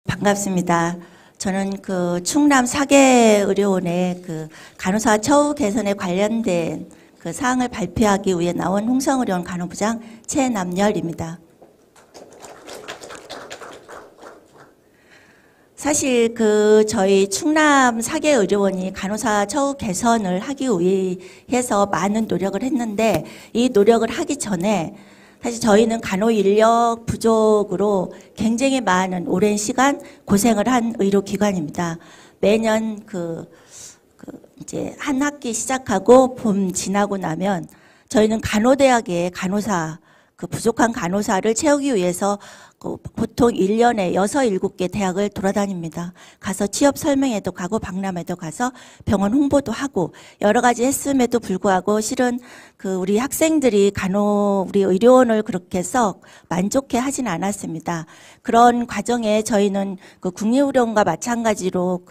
반갑습니다. 저는 그 충남 사계의료원의 그 간호사 처우 개선에 관련된 그 사항을 발표하기 위해 나온 홍성의료원 간호부장 최남열입니다. 사실 그 저희 충남 사계의료원이 간호사 처우 개선을 하기 위해서 많은 노력을 했는데, 이 노력을 하기 전에 사실 저희는 간호 인력 부족으로 굉장히 많은 오랜 시간 고생을 한 의료기관입니다. 매년 이제 한 학기 시작하고 봄 지나고 나면 저희는 간호대학의 간호사, 부족한 간호사를 채우기 위해서 보통 1년에 6, 7개 대학을 돌아다닙니다. 가서 취업 설명회도 가고 박람회도 가서 병원 홍보도 하고 여러 가지 했음에도 불구하고 실은 우리 학생들이 우리 의료원을 그렇게 썩 만족해 하진 않았습니다. 그런 과정에 저희는 국립의료원과 마찬가지로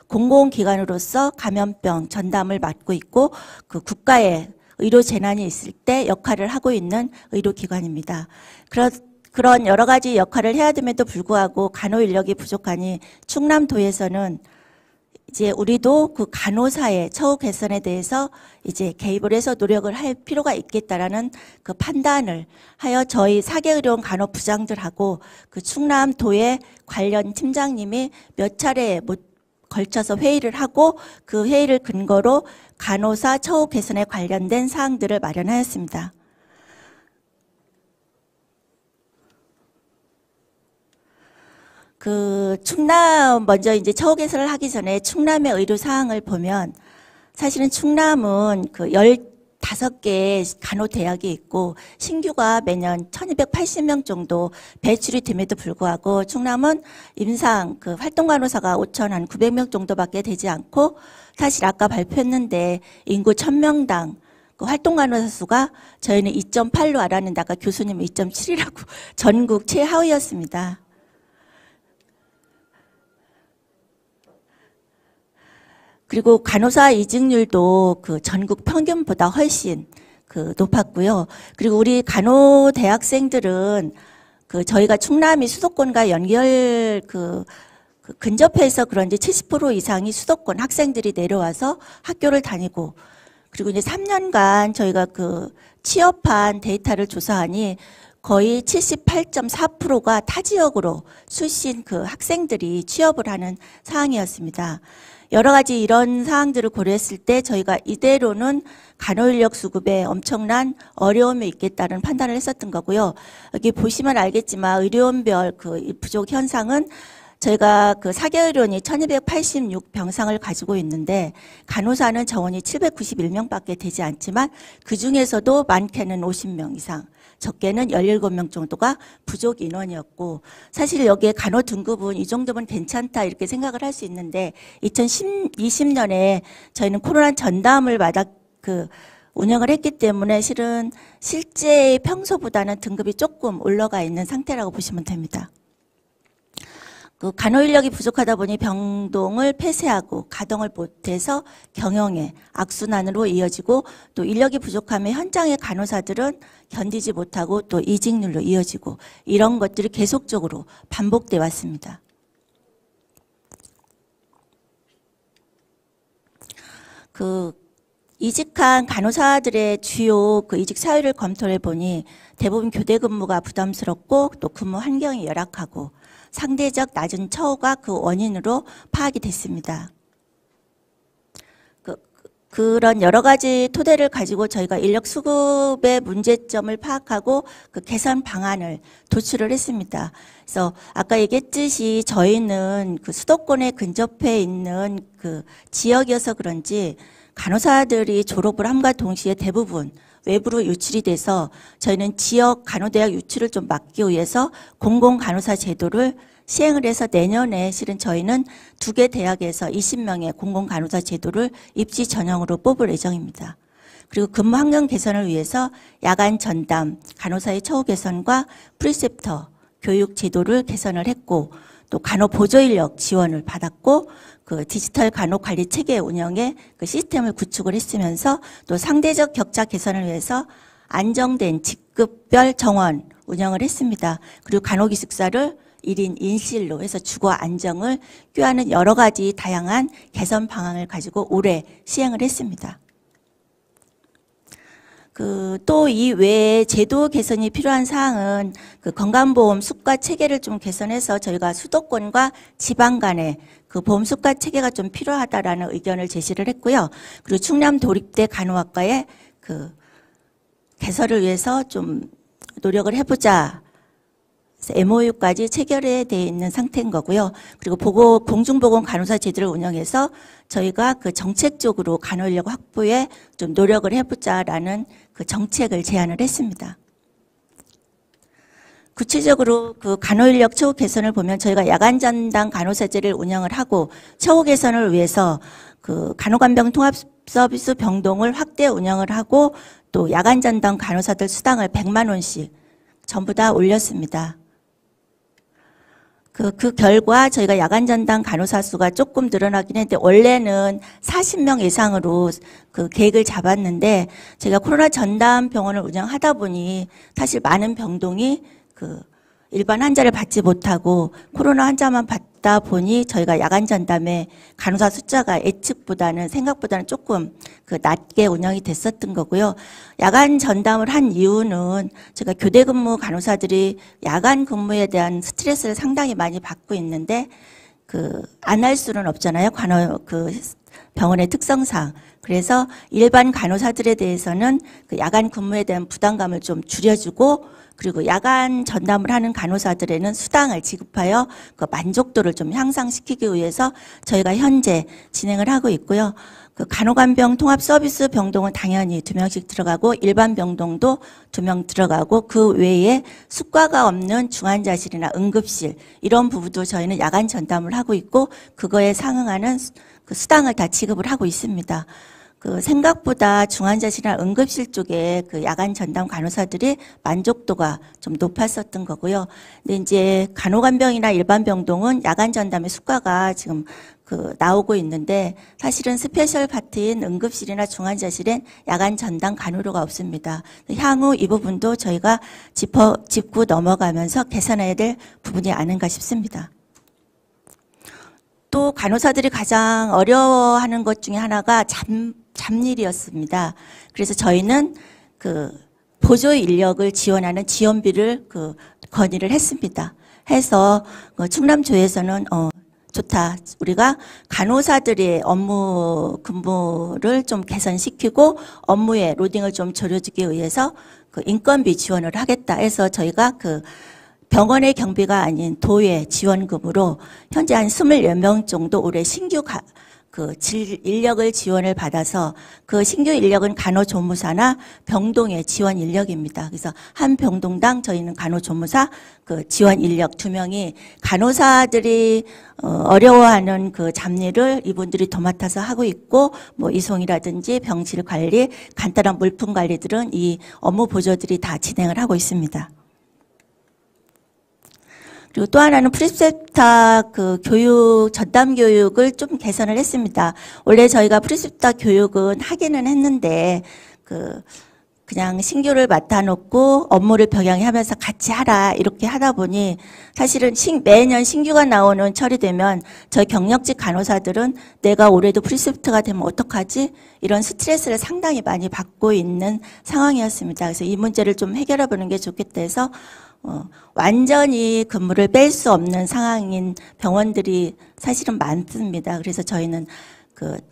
공공기관으로서 감염병 전담을 맡고 있고 국가의 의료 재난이 있을 때 역할을 하고 있는 의료기관입니다. 그런 여러 가지 역할을 해야 됨에도 불구하고 간호 인력이 부족하니 충남도에서는 이제 우리도 간호사의 처우 개선에 대해서 이제 개입을 해서 노력을 할 필요가 있겠다라는 판단을 하여 저희 사계의료원 간호부장들하고 충남도의 관련 팀장님이 몇 차례에 걸쳐서 회의를 하고 그 회의를 근거로 간호사 처우 개선에 관련된 사항들을 마련하였습니다. 충남 먼저 이제 처우 개선을 하기 전에 충남의 의료 사항을 보면 사실은 충남은 15개의 간호대학이 있고 신규가 매년 1280명 정도 배출이 됨에도 불구하고 충남은 임상 활동간호사가 5,900명 정도밖에 되지 않고, 사실 아까 발표했는데 인구 1000명당 활동간호사 수가 저희는 2.8로 알았는데 아까 교수님은 2.7이라고 전국 최하위였습니다. 그리고 간호사 이직률도 전국 평균보다 훨씬 높았고요. 그리고 우리 간호대학생들은 저희가 충남이 수도권과 연결 근접해서 그런지 70% 이상이 수도권 학생들이 내려와서 학교를 다니고, 그리고 이제 3년간 저희가 취업한 데이터를 조사하니 거의 78.4%가 타 지역으로 출신 학생들이 취업을 하는 상황이었습니다. 여러 가지 이런 사항들을 고려했을 때 저희가 이대로는 간호인력 수급에 엄청난 어려움이 있겠다는 판단을 했었던 거고요. 여기 보시면 알겠지만 의료원별 부족 현상은 저희가 사계의료원이 1286 병상을 가지고 있는데 간호사는 정원이 791명밖에 되지 않지만 그중에서도 많게는 50명 이상, 적게는 17명 정도가 부족 인원이었고, 사실 여기에 간호 등급은 이 정도면 괜찮다 이렇게 생각을 할 수 있는데 2020년에 저희는 코로나 전담을 운영을 했기 때문에 실은 실제 평소보다는 등급이 조금 올라가 있는 상태라고 보시면 됩니다. 간호 인력이 부족하다 보니 병동을 폐쇄하고 가동을 못해서 경영에 악순환으로 이어지고, 또 인력이 부족하면 현장의 간호사들은 견디지 못하고 또 이직률로 이어지고, 이런 것들이 계속적으로 반복돼 왔습니다. 이직한 간호사들의 주요 이직 사유를 검토해 보니 대부분 교대 근무가 부담스럽고 또 근무 환경이 열악하고 상대적 낮은 처우가 원인으로 파악이 됐습니다. 그런 여러 가지 토대를 가지고 저희가 인력 수급의 문제점을 파악하고 개선 방안을 도출을 했습니다. 그래서 아까 얘기했듯이 저희는 수도권에 근접해 있는 지역이어서 그런지 간호사들이 졸업을 함과 동시에 대부분 외부로 유출이 돼서 저희는 지역 간호대학 유출을 좀 막기 위해서 공공간호사 제도를 시행을 해서 내년에 실은 저희는 2개 대학에서 20명의 공공간호사 제도를 입시 전형으로 뽑을 예정입니다. 그리고 근무 환경 개선을 위해서 야간 전담, 간호사의 처우 개선과 프리셉터 교육 제도를 개선을 했고, 또 간호 보조 인력 지원을 받았고, 디지털 간호 관리 체계 운영에 시스템을 구축을 했으면서 또 상대적 격차 개선을 위해서 안정된 직급별 정원 운영을 했습니다. 그리고 간호기숙사를 1인 인실로 해서 주거 안정을 꾀하는 여러 가지 다양한 개선 방안을 가지고 올해 시행을 했습니다. 또 이 외에 제도 개선이 필요한 사항은 건강보험 수가 체계를 좀 개선해서 저희가 수도권과 지방 간의 보험 수가 체계가 좀 필요하다라는 의견을 제시를 했고요. 그리고 충남 도립대 간호학과의 개설을 위해서 좀 노력을 해보자. MOU까지 체결돼 있는 상태인 거고요. 그리고 공중보건 간호사 제도를 운영해서 저희가 정책적으로 간호인력 확보에 좀 노력을 해보자라는 정책을 제안을 했습니다. 구체적으로 간호인력 처우 개선을 보면 저희가 야간 전담 간호사제를 운영을 하고 처우 개선을 위해서 간호간병 통합 서비스 병동을 확대 운영을 하고 또 야간 전담 간호사들 수당을 100만 원씩 전부 다 올렸습니다. 그 결과 저희가 야간 전담 간호사 수가 조금 늘어나긴 했는데 원래는 40명 이상으로 계획을 잡았는데 제가 코로나 전담 병원을 운영하다 보니 사실 많은 병동이 일반 환자를 받지 못하고 코로나 환자만 받다 보니 저희가 야간 전담의 간호사 숫자가 예측보다는 생각보다는 조금 낮게 운영이 됐었던 거고요. 야간 전담을 한 이유는 제가 교대 근무 간호사들이 야간 근무에 대한 스트레스를 상당히 많이 받고 있는데 안 할 수는 없잖아요. 병원의 특성상. 그래서 일반 간호사들에 대해서는 야간 근무에 대한 부담감을 좀 줄여주고 그리고 야간 전담을 하는 간호사들에는 수당을 지급하여 만족도를 좀 향상시키기 위해서 저희가 현재 진행을 하고 있고요. 간호간병 통합 서비스 병동은 당연히 2명씩 들어가고 일반 병동도 2명 들어가고 그 외에 숙과가 없는 중환자실이나 응급실 이런 부분도 저희는 야간 전담을 하고 있고 그거에 상응하는 수당을 다 지급을 하고 있습니다. 생각보다 중환자실이나 응급실 쪽에 야간 전담 간호사들이 만족도가 좀 높았었던 거고요. 근데 이제 간호간병이나 일반 병동은 야간 전담의 수가가 지금 나오고 있는데 사실은 스페셜 파트인 응급실이나 중환자실엔 야간 전담 간호료가 없습니다. 향후 이 부분도 저희가 짚고 넘어가면서 개선해야 될 부분이 아닌가 싶습니다. 또 간호사들이 가장 어려워하는 것 중에 하나가 잡일이었습니다. 그래서 저희는 보조 인력을 지원하는 지원비를 건의를 했습니다. 해서 충남조에서는 좋다. 우리가 간호사들의 업무 근무를 좀 개선시키고 업무의 로딩을 좀 줄여주기 위해서 인건비 지원을 하겠다 해서 저희가 병원의 경비가 아닌 도의 지원금으로 현재 한 24명 정도 올해 신규 인력을 지원을 받아서 그 신규 인력은 간호조무사나 병동의 지원 인력입니다. 그래서 한 병동당 저희는 간호조무사 지원 인력 2명이 간호사들이 어려워하는 잡일을 이분들이 도맡아서 하고 있고 뭐 이송이라든지 병실 관리, 간단한 물품 관리들은 이 업무 보조들이 다 진행을 하고 있습니다. 그리고 또 하나는 프리셉터 교육, 전담 교육을 좀 개선을 했습니다. 원래 저희가 프리셉터 교육은 하기는 했는데, 그냥 신규를 맡아놓고 업무를 병행하면서 같이 하라, 이렇게 하다 보니 사실은 매년 신규가 나오는 처리되면 저희 경력직 간호사들은 내가 올해도 프리셉터가 되면 어떡하지? 이런 스트레스를 상당히 많이 받고 있는 상황이었습니다. 그래서 이 문제를 좀 해결해 보는 게 좋겠다 해서 완전히 근무를 뺄 수 없는 상황인 병원들이 사실은 많습니다. 그래서 저희는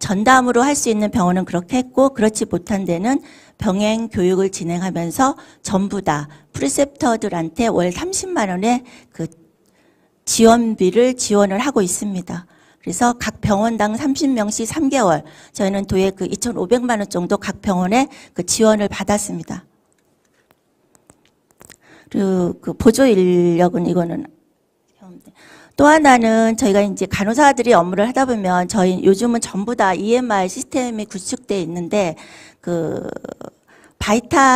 전담으로 할 수 있는 병원은 그렇게 했고 그렇지 못한 데는 병행 교육을 진행하면서 전부 다 프리셉터들한테 월 30만 원의 지원비를 지원을 하고 있습니다. 그래서 각 병원당 30명씩 3개월 저희는 도에 2,500만 원 정도 각 병원에 지원을 받았습니다. 그리고 보조 인력은 이거는 또 하나는 저희가 이제 간호사들이 업무를 하다 보면 저희 요즘은 전부 다 EMR 시스템이 구축되어 있는데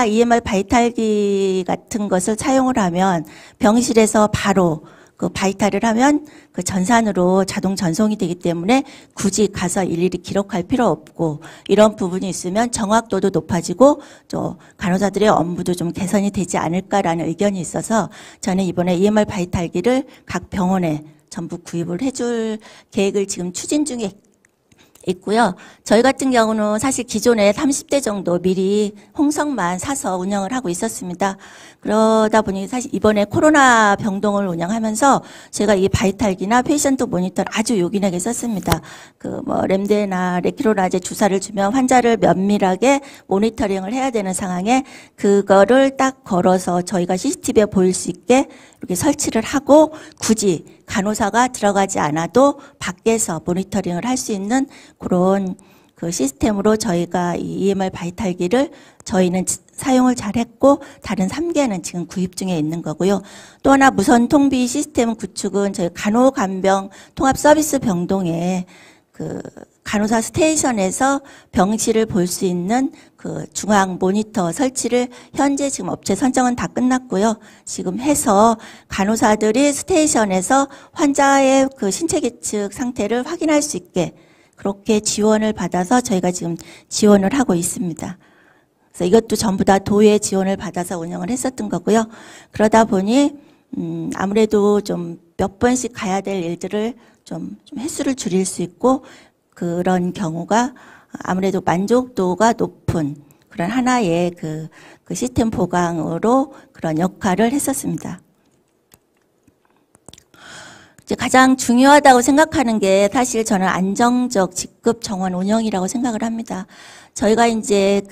EMR 바이탈기 같은 것을 사용을 하면 병실에서 바로 그 바이탈을 하면 그 전산으로 자동 전송이 되기 때문에 굳이 가서 일일이 기록할 필요 없고 이런 부분이 있으면 정확도도 높아지고 또 간호사들의 업무도 좀 개선이 되지 않을까라는 의견이 있어서 저는 이번에 EMR 바이탈기를 각 병원에 전부 구입을 해줄 계획을 지금 추진 중에 있고요. 저희 같은 경우는 사실 기존에 30대 정도 미리 홍성만 사서 운영을 하고 있었습니다. 그러다 보니 사실 이번에 코로나 병동을 운영하면서 제가 이 바이탈기나 페이션트 모니터를 아주 요긴하게 썼습니다. 그 뭐 램데나 레키로나제 주사를 주면 환자를 면밀하게 모니터링을 해야 되는 상황에 그거를 딱 걸어서 저희가 CCTV에 보일 수 있게 이렇게 설치를 하고 굳이 간호사가 들어가지 않아도 밖에서 모니터링을 할 수 있는 그런 그 시스템으로 저희가 이 EMR 바이탈기를 저희는 사용을 잘했고 다른 3개는 지금 구입 중에 있는 거고요. 또 하나 무선 통비 시스템 구축은 저희 간호간병 통합 서비스 병동에 그 간호사 스테이션에서 병실을 볼 수 있는 그 중앙 모니터 설치를 현재 지금 업체 선정은 다 끝났고요. 지금 해서 간호사들이 스테이션에서 환자의 그 신체 계측 상태를 확인할 수 있게 그렇게 지원을 받아서 저희가 지금 지원을 하고 있습니다. 그래서 이것도 전부 다 도의 지원을 받아서 운영을 했었던 거고요. 그러다 보니 아무래도 좀 몇 번씩 가야 될 일들을 좀 횟수를 줄일 수 있고 그런 경우가 아무래도 만족도가 높은 그런 하나의 그 시스템 보강으로 그런 역할을 했었습니다. 이제 가장 중요하다고 생각하는 게 사실 저는 안정적 직급 정원 운영이라고 생각을 합니다. 저희가 이제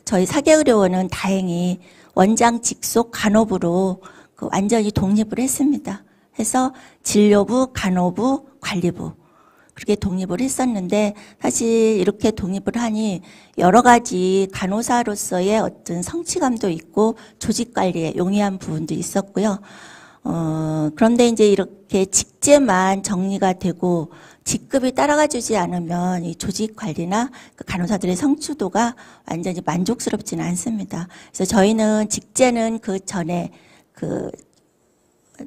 저희 사계의료원은 다행히 원장 직속 간호부로 완전히 독립을 했습니다. 해서 진료부, 간호부, 관리부 그렇게 독립을 했었는데 사실 이렇게 독립을 하니 여러 가지 간호사로서의 어떤 성취감도 있고 조직 관리에 용이한 부분도 있었고요. 그런데 이제 이렇게 직제만 정리가 되고 직급이 따라가 주지 않으면 이 조직 관리나 그 간호사들의 성취도가 완전히 만족스럽지는 않습니다. 그래서 저희는 직제는 그 전에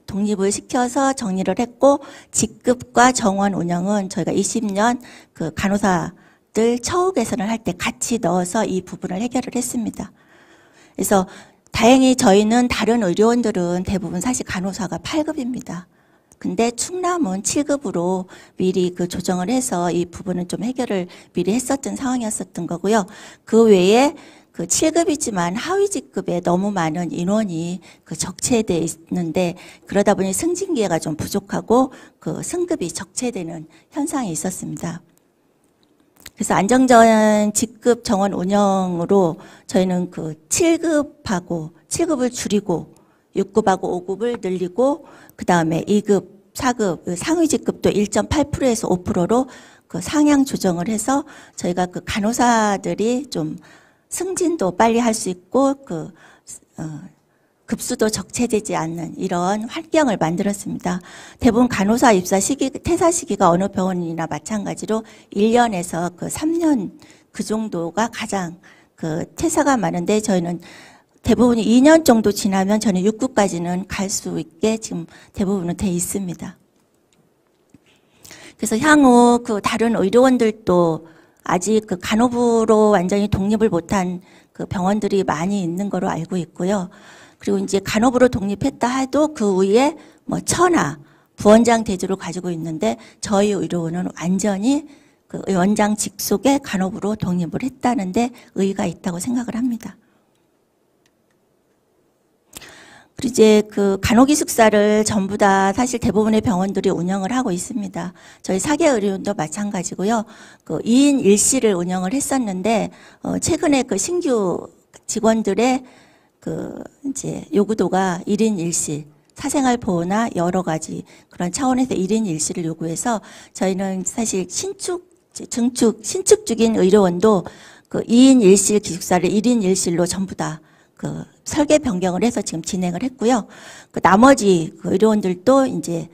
독립을 시켜서 정리를 했고 직급과 정원 운영은 저희가 20년 그 간호사들 처우 개선을 할 때 같이 넣어서 이 부분을 해결을 했습니다. 그래서 다행히 저희는 다른 의료원들은 대부분 사실 간호사가 8급입니다. 근데 충남은 7급으로 미리 그 조정을 해서 이 부분은 좀 해결을 미리 했었던 상황이었었던 거고요. 그 외에 그 7급이지만 하위 직급에 너무 많은 인원이 그 적체되어 있는데 그러다 보니 승진 기회가 좀 부족하고 그 승급이 적체되는 현상이 있었습니다. 그래서 안정적 직급 정원 운영으로 저희는 그 7급을 줄이고 6급하고 5급을 늘리고 그 다음에 2급, 4급 상위 직급도 1.8%에서 5%로 그 상향 조정을 해서 저희가 그 간호사들이 좀 승진도 빨리 할 수 있고 급수도 적체되지 않는 이런 환경을 만들었습니다. 대부분 간호사 입사 시기, 퇴사 시기가 어느 병원이나 마찬가지로 1년에서 3년 그 정도가 가장 퇴사가 많은데 저희는 대부분이 2년 정도 지나면 저는 6급까지는 갈 수 있게 지금 대부분은 돼 있습니다. 그래서 향후 다른 의료원들도 아직 간호부로 완전히 독립을 못한 병원들이 많이 있는 거로 알고 있고요. 그리고 이제 간호부로 독립했다 해도 그 위에 뭐 처나 부원장 대주를 가지고 있는데 저희 의료원은 완전히 원장 직속의 간호부로 독립을 했다는데 의의가 있다고 생각을 합니다. 그리고 이제 간호기숙사를 전부 다 사실 대부분의 병원들이 운영을 하고 있습니다. 저희 사계의료원도 마찬가지고요. 2인 1실을 운영을 했었는데 최근에 신규 직원들의 이제 요구도가 1인 1실 사생활 보호나 여러 가지 그런 차원에서 1인 1실을 요구해서 저희는 사실 신축 중인 의료원도 2인 1실 기숙사를 1인 1실로 전부 다 설계 변경을 해서 지금 진행을 했고요. 나머지 의료원들도 이제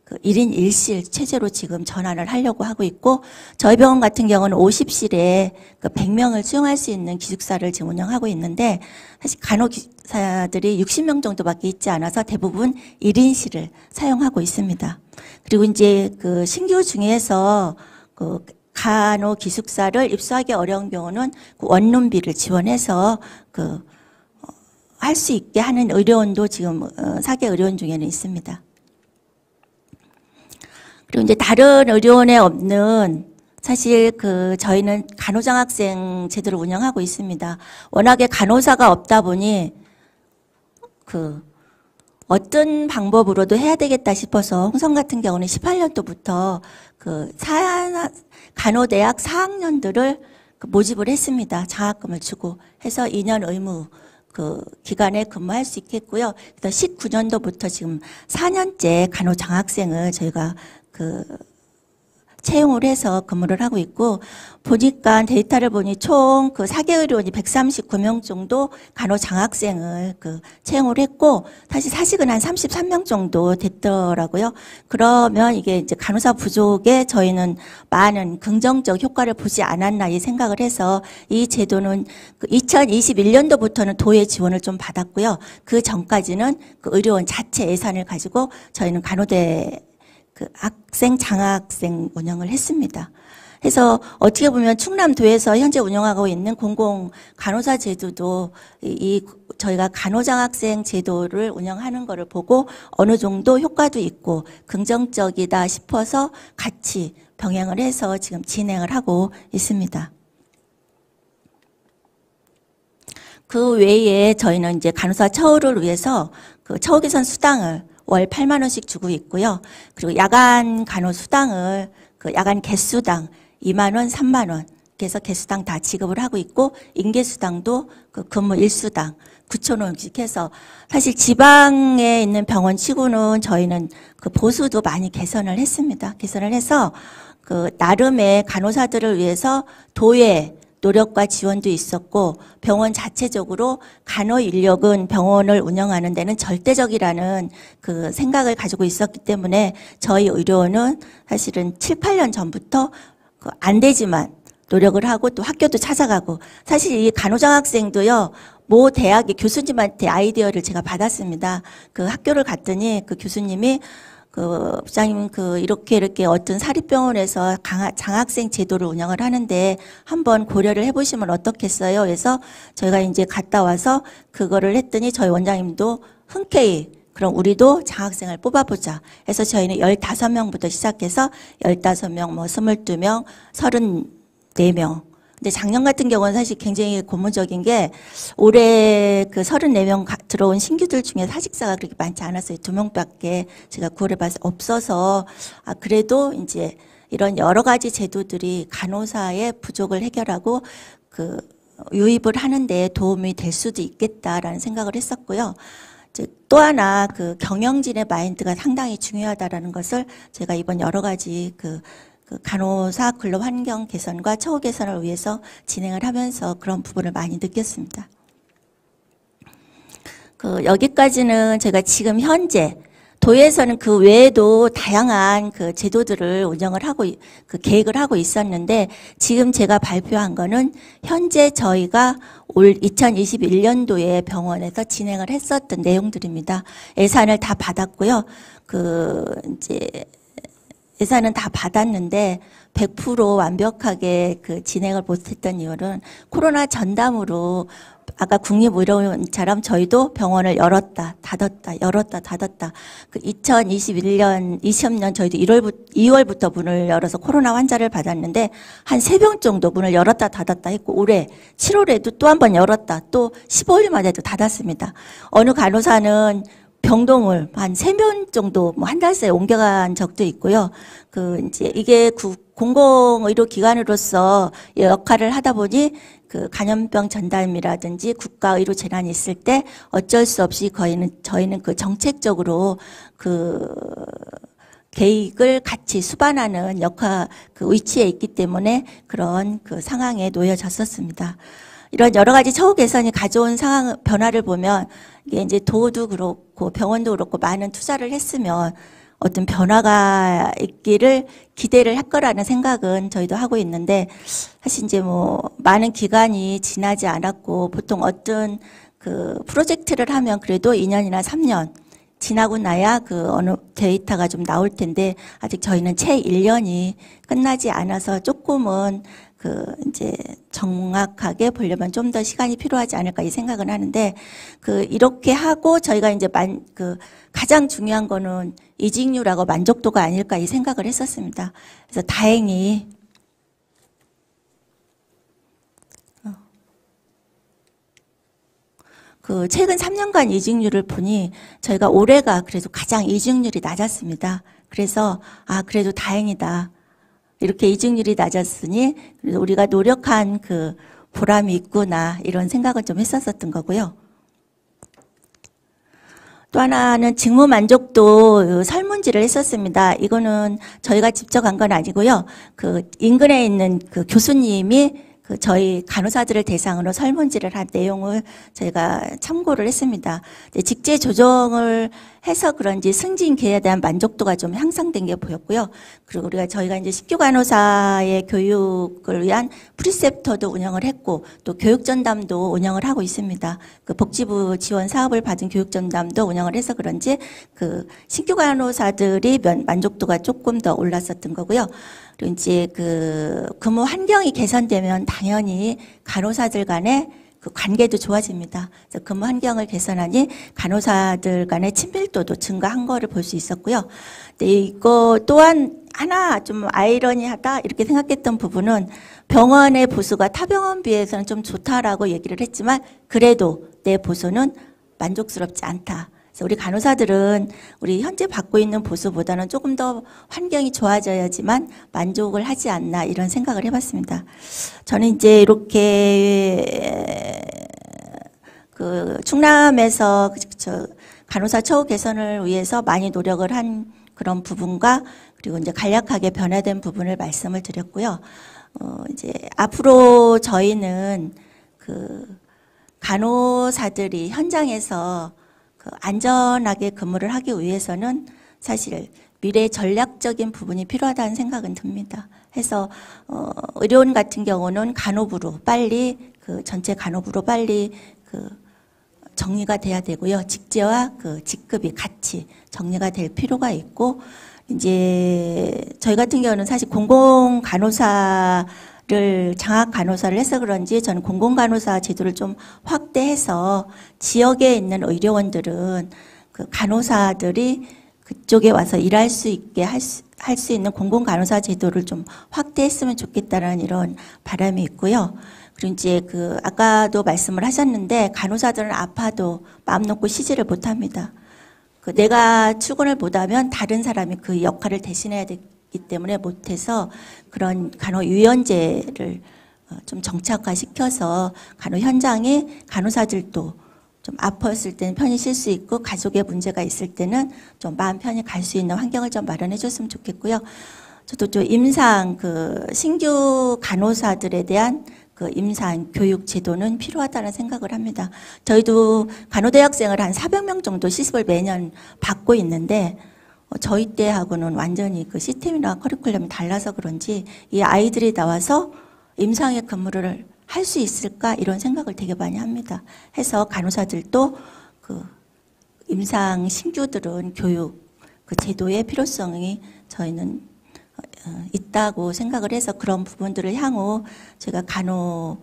그 1인 1실 체제로 지금 전환을 하려고 하고 있고, 저희 병원 같은 경우는 50실에 그 100명을 수용할 수 있는 기숙사를 지금 운영하고 있는데, 사실 간호사들이 60명 정도밖에 있지 않아서 대부분 1인실을 사용하고 있습니다. 그리고 이제 그 신규 중에서 그 간호 기숙사를 입소하기 어려운 경우는 그 원룸비를 지원해서 그 할 수 있게 하는 의료원도 지금 사계 의료원 중에는 있습니다. 그리고 이제 다른 의료원에 없는, 사실 그 저희는 간호장학생 제도를 운영하고 있습니다. 워낙에 간호사가 없다 보니 그 어떤 방법으로도 해야 되겠다 싶어서 홍성 같은 경우는 18년도부터 그 간호대학 4학년들을 그 모집을 했습니다. 장학금을 주고 해서 2년 의무 그 기간에 근무할 수 있겠고요. 그래서 19년도부터 지금 4년째 간호장학생을 저희가 그 채용을 해서 근무를 하고 있고, 보니까 데이터를 보니 총 그 사계의료원이 139명 정도 간호장학생을 그 채용을 했고, 사실 사직은 한 33명 정도 됐더라고요. 그러면 이게 이제 간호사 부족에 저희는 많은 긍정적 효과를 보지 않았나 이 생각을 해서, 이 제도는 그 2021년도부터는 도의 지원을 좀 받았고요. 그 전까지는 그 의료원 자체 예산을 가지고 저희는 간호대 그 학생, 장학생 운영을 했습니다. 그래서 어떻게 보면 충남도에서 현재 운영하고 있는 공공 간호사 제도도 저희가 간호장학생 제도를 운영하는 것을 보고 어느 정도 효과도 있고 긍정적이다 싶어서 같이 병행을 해서 지금 진행을 하고 있습니다. 그 외에 저희는 이제 간호사 처우를 위해서 그 처우 개선 수당을 월 8만 원씩 주고 있고요. 그리고 야간 간호 수당을 그 야간 개수당 2만 원, 3만 원 그래서 개수당 다 지급을 하고 있고, 인계수당도 그 근무 일수당 9천 원씩 해서, 사실 지방에 있는 병원 치고는 저희는 그 보수도 많이 개선을 했습니다. 개선을 해서 그 나름의 간호사들을 위해서 도의 노력과 지원도 있었고, 병원 자체적으로 간호 인력은 병원을 운영하는 데는 절대적이라는 그 생각을 가지고 있었기 때문에 저희 의료원은 사실은 7, 8년 전부터 그 안 되지만 노력을 하고 또 학교도 찾아가고, 사실 이 간호장학생도요, 모 대학의 교수님한테 아이디어를 제가 받았습니다. 그 학교를 갔더니 그 교수님이 그 부장님 이렇게 어떤 사립병원에서 장학생 제도를 운영을 하는데 한번 고려를 해보시면 어떻겠어요? 그래서 저희가 이제 갔다 와서 그거를 했더니 저희 원장님도 흔쾌히 그럼 우리도 장학생을 뽑아보자 해서 저희는 15명부터 시작해서 15명, 뭐 22명, 34명. 근데 작년 같은 경우는 사실 굉장히 고무적인 게, 올해 그 34명 들어온 신규들 중에 사직사가 그렇게 많지 않았어요. 2명밖에 제가 구월해봐서 없어서, 그래도 이제 이런 여러 가지 제도들이 간호사의 부족을 해결하고 그 유입을 하는데 도움이 될 수도 있겠다라는 생각을 했었고요. 또 하나 그 경영진의 마인드가 상당히 중요하다라는 것을 제가 이번 여러 가지 그 간호사 근로 환경 개선과 처우 개선을 위해서 진행을 하면서 그런 부분을 많이 느꼈습니다. 여기까지는 제가 지금 현재 도에서는 그 외에도 다양한 그 제도들을 운영을 하고 그 계획을 하고 있었는데, 지금 제가 발표한 거는 현재 저희가 올 2021년도에 병원에서 진행을 했었던 내용들입니다. 예산을 다 받았고요. 이제 예산은 다 받았는데 100% 완벽하게 그 진행을 못했던 이유는 코로나 전담으로, 아까 국립의료원처럼 저희도 병원을 열었다 닫았다 열었다 닫았다. 2020년 저희도 2월부터 문을 열어서 코로나 환자를 받았는데 한 3병 정도 문을 열었다 닫았다 했고, 올해 7월에도 또 한 번 열었다 또 15일 만에도 닫았습니다. 어느 간호사는 병동을 한 3명 정도 뭐 한 달 새에 옮겨간 적도 있고요. 이제 이게 공공의료기관으로서 역할을 하다 보니 그 감염병 전담이라든지 국가의료 재난이 있을 때 어쩔 수 없이 저희는 그 정책적으로 그 계획을 같이 수반하는 그 위치에 있기 때문에 그런 그 상황에 놓여졌었습니다. 이런 여러 가지 처우 개선이 가져온 변화를 보면, 이게 이제 도도 그렇고 병원도 그렇고 많은 투자를 했으면 어떤 변화가 있기를 기대를 할 거라는 생각은 저희도 하고 있는데, 사실 이제 뭐 많은 기간이 지나지 않았고, 보통 어떤 그 프로젝트를 하면 그래도 2년이나 3년 지나고 나야 그 어느 데이터가 좀 나올 텐데, 아직 저희는 채 1년이 끝나지 않아서 조금은 그 이제 정확하게 보려면 좀 더 시간이 필요하지 않을까 이 생각은 하는데, 그 이렇게 하고 저희가 이제 가장 중요한 거는 이직률하고 만족도가 아닐까 이 생각을 했었습니다. 그래서 다행히 그 최근 3년간 이직률을 보니 저희가 올해가 그래도 가장 이직률이 낮았습니다. 그래서 그래도 다행이다. 이렇게 이직률이 낮았으니 그래도 우리가 노력한 그 보람이 있구나 이런 생각을 좀 했었던 거고요. 또 하나는 직무 만족도 설문지를 했었습니다. 이거는 저희가 직접 한 건 아니고요. 그 인근에 있는 그 교수님이 그 저희 간호사들을 대상으로 설문지를 한 내용을 저희가 참고를 했습니다. 직제 조정을 해서 그런지 승진 기회에 대한 만족도가 좀 향상된 게 보였고요. 그리고 저희가 이제 신규 간호사의 교육을 위한 프리셉터도 운영을 했고, 또 교육전담도 운영을 하고 있습니다. 그 복지부 지원 사업을 받은 교육전담도 운영을 해서 그런지 그 신규 간호사들이 만족도가 조금 더 올랐었던 거고요. 그리고 이제 그 근무 환경이 개선되면 당연히 간호사들 간의 그 관계도 좋아집니다. 그래서 근무 환경을 개선하니 간호사들 간의 친밀도도 증가한 거를 볼 수 있었고요. 근데 이거 또한 하나 좀 아이러니하다 이렇게 생각했던 부분은 병원의 보수가 타 병원 비해서는 좀 좋다라고 얘기를 했지만 그래도 내 보수는 만족스럽지 않다. 그래서 우리 간호사들은 우리 현재 받고 있는 보수보다는 조금 더 환경이 좋아져야지만 만족을 하지 않나 이런 생각을 해봤습니다. 저는 이제 이렇게 그 충남에서 간호사 처우 개선을 위해서 많이 노력을 한 그런 부분과 그리고 이제 간략하게 변화된 부분을 말씀을 드렸고요. 이제 앞으로 저희는 그 간호사들이 현장에서 그 안전하게 근무를 하기 위해서는 사실 미래 전략적인 부분이 필요하다는 생각은 듭니다. 해서 의료원 같은 경우는 간호부로 빨리 그 전체 간호부로 빨리 그 정리가 돼야 되고요. 직제와 그 직급이 같이 정리가 될 필요가 있고, 이제 저희 같은 경우는 사실 공공 간호사를 장학 간호사를 해서 그런지 저는 공공 간호사 제도를 좀 확대해서 지역에 있는 의료원들은 그 간호사들이 그쪽에 와서 일할 수 있게 할 수 있는 공공 간호사 제도를 좀 확대했으면 좋겠다는 이런 바람이 있고요. 그리고 이제 그 아까도 말씀을 하셨는데 간호사들은 아파도 마음 놓고 쉬지를 못합니다. 그 내가 출근을 못하면 다른 사람이 그 역할을 대신해야 되기 때문에 못해서 그런 간호 유연제를 좀 정착화시켜서 간호 현장에 간호사들도 좀 아팠을 때는 편히 쉴 수 있고 가족의 문제가 있을 때는 좀 마음 편히 갈 수 있는 환경을 좀 마련해 줬으면 좋겠고요. 저도 좀 임상 그 신규 간호사들에 대한 그 임상 교육 제도는 필요하다는 생각을 합니다. 저희도 간호대학생을 한 400명 정도 시습을 매년 받고 있는데 저희 때하고는 완전히 그 시스템이나 커리큘럼이 달라서 그런지 이 아이들이 나와서 임상의 근무를 할 수 있을까 이런 생각을 되게 많이 합니다. 해서 간호사들도 그 임상 신규들은 교육 그 제도의 필요성이 저희는 있다고 생각을 해서 그런 부분들을 향후 제가 간호사를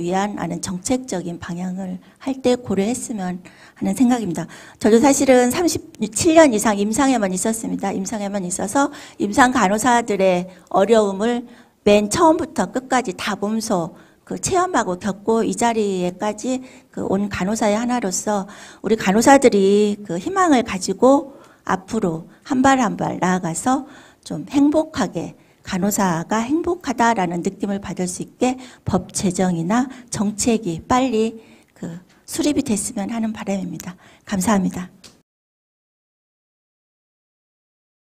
위한 하는 정책적인 방향을 할 때 고려했으면 하는 생각입니다. 저도 사실은 37년 이상 임상에만 있었습니다. 임상에만 있어서 임상 간호사들의 어려움을 맨 처음부터 끝까지 다 몸소 그 체험하고 겪고 이 자리에까지 그 온 간호사의 하나로서 우리 간호사들이 그 희망을 가지고 앞으로 한 발 한 발 나아가서 좀 행복하게 간호사가 행복하다라는 느낌을 받을 수 있게 법 제정이나 정책이 빨리 그 수립이 됐으면 하는 바람입니다. 감사합니다.